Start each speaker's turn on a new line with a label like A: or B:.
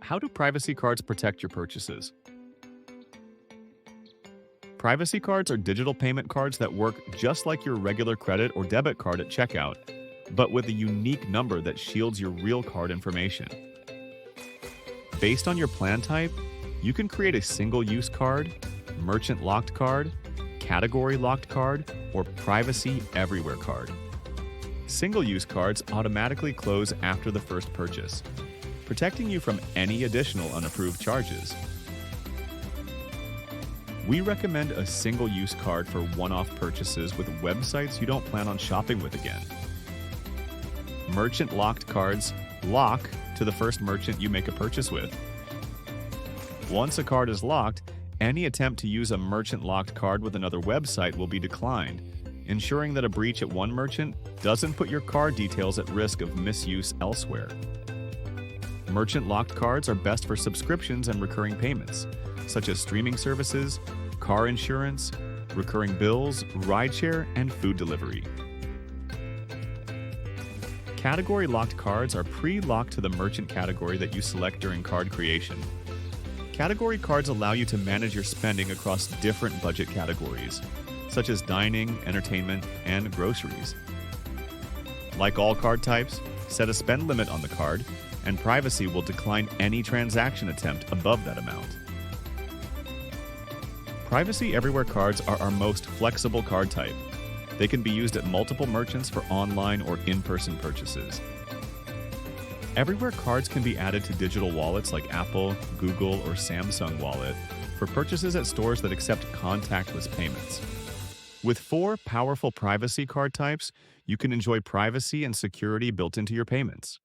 A: How do privacy cards protect your purchases? Privacy cards are digital payment cards that work just like your regular credit or debit card at checkout, but with a unique number that shields your real card information. Based on your plan type, you can create a single-use card, merchant locked card, category locked card, or privacy everywhere card. Single-use cards automatically close after the first purchase, protecting you from any additional unapproved charges. We recommend a single-use card for one-off purchases with websites you don't plan on shopping with again. Merchant locked cards lock to the first merchant you make a purchase with. Once a card is locked, any attempt to use a merchant locked card with another website will be declined, ensuring that a breach at one merchant doesn't put your card details at risk of misuse elsewhere. Merchant locked cards are best for subscriptions and recurring payments, such as streaming services, car insurance, recurring bills, rideshare, and food delivery. Category locked cards are pre-locked to the merchant category that you select during card creation. Category cards allow you to manage your spending across different budget categories, such as dining, entertainment, and groceries. Like all card types, set a spend limit on the card, and privacy will decline any transaction attempt above that amount. Privacy Everywhere cards are our most flexible card type. They can be used at multiple merchants for online or in-person purchases. Everywhere cards can be added to digital wallets like Apple, Google, or Samsung Wallet for purchases at stores that accept contactless payments. With 4 powerful privacy card types, you can enjoy privacy and security built into your payments.